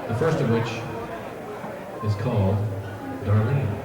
the first of which is called Darlene.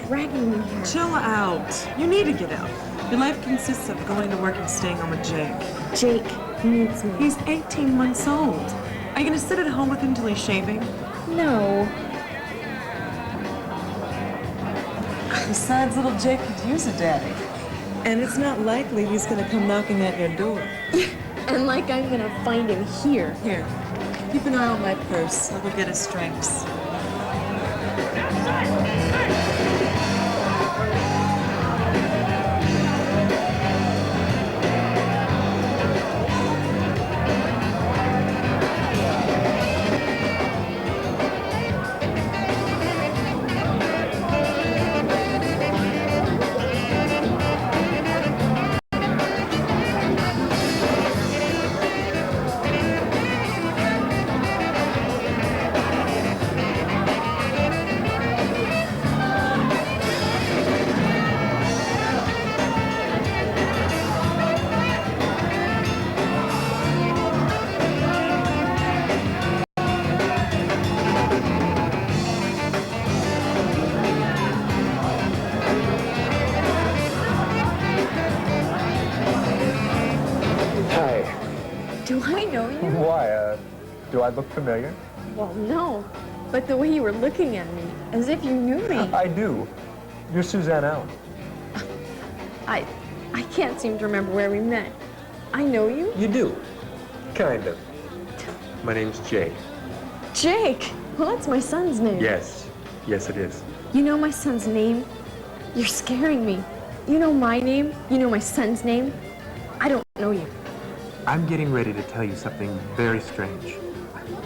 Dragging me here. Chill out. You need to get out. Your life consists of going to work and staying home with Jake. Jake needs me. He's 18 months old. Are you going to sit at home with him till he's shaving? No. Besides, little Jake could use a daddy. And it's not likely he's going to come knocking at your door. And like I'm going to find him here. Here. Keep an eye on my purse. I'll go get his stripes. Do I know you? Why, do I look familiar? Well, no. But the way you were looking at me, as if you knew me. I do. You're Suzanne Allen. I can't seem to remember where we met. I know you? You do. Kind of. My name's Jake. Jake? Well, that's my son's name. Yes. Yes, it is. You know my son's name? You're scaring me. You know my name? You know my son's name? I don't know you. I'm getting ready to tell you something very strange.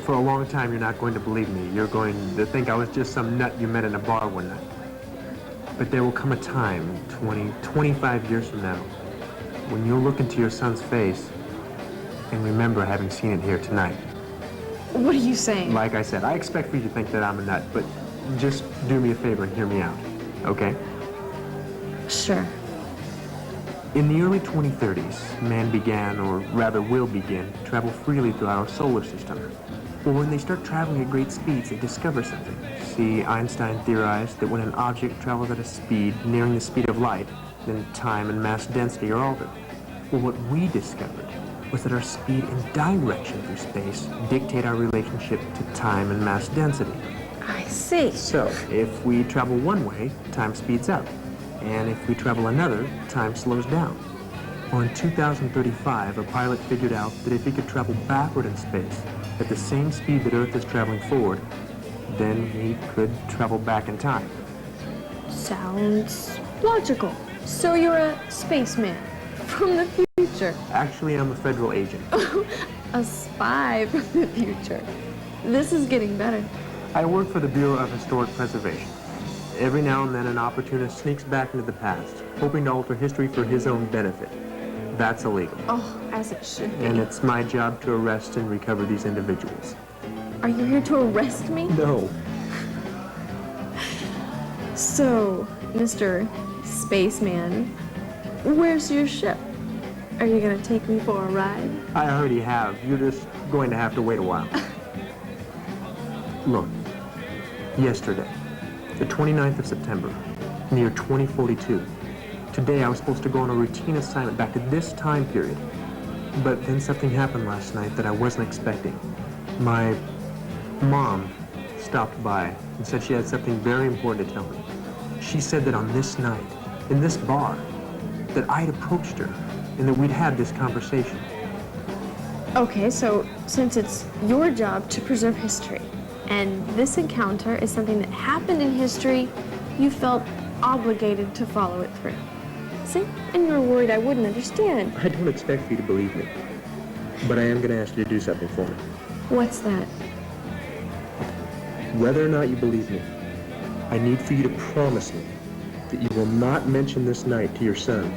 For a long time, you're not going to believe me. You're going to think I was just some nut you met in a bar one night. But there will come a time, 20, 25 years from now, when you'll look into your son's face and remember having seen it here tonight. What are you saying? Like I said, I expect for you to think that I'm a nut, but just do me a favor and hear me out, okay? Sure. In the early 2030s, man began, or rather will begin, to travel freely through our solar system. Well, when they start traveling at great speeds, they discover something. See, Einstein theorized that when an object travels at a speed nearing the speed of light, then time and mass density are altered. Well, what we discovered was that our speed and direction through space dictate our relationship to time and mass density. I see. So, if we travel one way, time speeds up. And if we travel another, time slows down. Well, in 2035, a pilot figured out that if he could travel backward in space at the same speed that Earth is traveling forward, then he could travel back in time. Sounds logical. So you're a spaceman from the future. Actually, I'm a federal agent. A spy from the future. This is getting better. I work for the Bureau of Historic Preservation. Every now and then, an opportunist sneaks back into the past, hoping to alter history for his own benefit. That's illegal. Oh, as it should be. And it's my job to arrest and recover these individuals. Are you here to arrest me? No. So, Mr. Spaceman, where's your ship? Are you gonna take me for a ride? I already have. You're just going to have to wait a while. Look, yesterday, the 29th of September, in the year 2042, today I was supposed to go on a routine assignment back to this time period. But then something happened last night that I wasn't expecting. My mom stopped by and said she had something very important to tell me. She said that on this night, in this bar, that I'd approached her and that we'd had this conversation. Okay, so since it's your job to preserve history, and this encounter is something that happened in history, you felt obligated to follow it through. See? And you were worried I wouldn't understand. I don't expect for you to believe me, but I am going to ask you to do something for me. What's that? Whether or not you believe me, I need for you to promise me that you will not mention this night to your son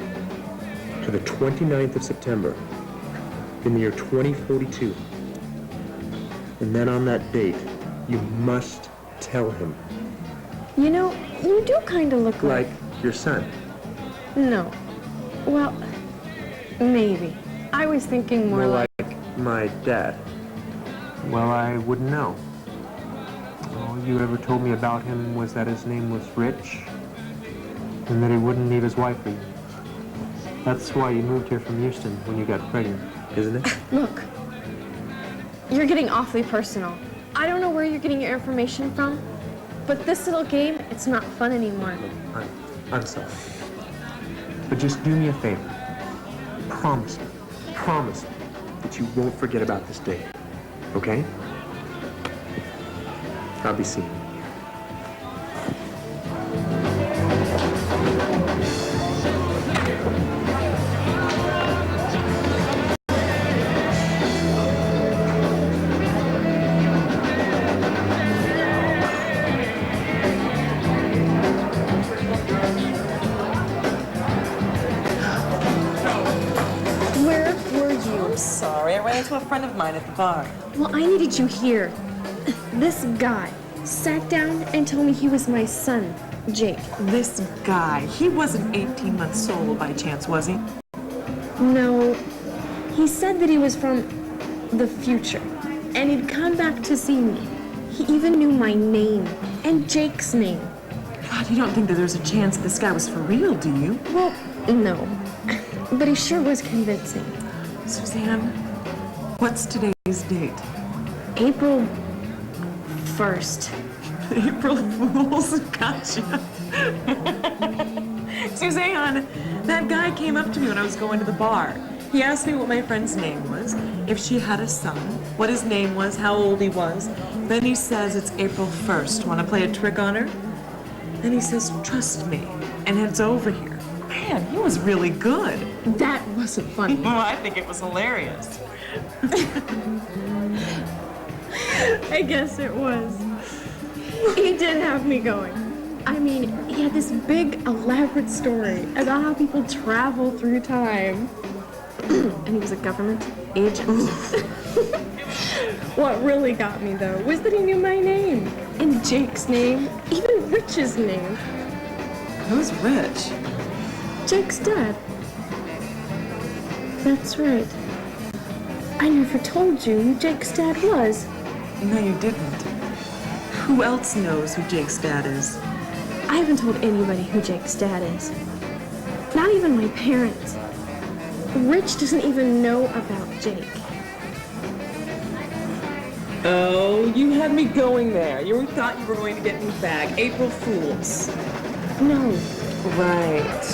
to the 29th of September in the year 2042. And then on that date, you must tell him. You know, you do kind of look Like your son. No. Well, maybe. I was thinking more like... my dad. Well, I wouldn't know. All you ever told me about him was that his name was Rich, and that he wouldn't leave his wife for you. That's why you moved here from Houston when you got pregnant, isn't it? Look, you're getting awfully personal. I don't know where you're getting your information from, but this little game, it's not fun anymore. I'm sorry. But just do me a favor. Promise me that you won't forget about this day, okay? I'll be seeing you. Where were you? Sorry, I ran into a friend of mine at the bar. Well, I needed you here. This guy sat down and told me he was my son, Jake. This guy, he wasn't 18 months old by chance, was he? No, he said that he was from the future, and he'd come back to see me. He even knew my name, and Jake's name. God, you don't think that there's a chance this guy was for real, do you? Well, no, but he sure was convincing. Suzanne, what's today's date? April 1st. April Fool's, gotcha. Suzanne, that guy came up to me when I was going to the bar. He asked me what my friend's name was, if she had a son, what his name was, how old he was. Then he says it's April 1st. Want to play a trick on her? Then he says, trust me, and heads over here. Man, he was really good. That wasn't funny. Well, I think it was hilarious. I guess it was. He did have me going. I mean, he had this big, elaborate story about how people travel through time. And he was a government agent. What really got me, though, was that he knew my name, and Jake's name, even Rich's name. Who's Rich? Jake's dad. That's right. I never told you who Jake's dad was. No, you didn't. Who else knows who Jake's dad is? I haven't told anybody who Jake's dad is. Not even my parents. Rich doesn't even know about Jake. Oh, you had me going there. You thought you were going to get me back. April Fools. No. Right.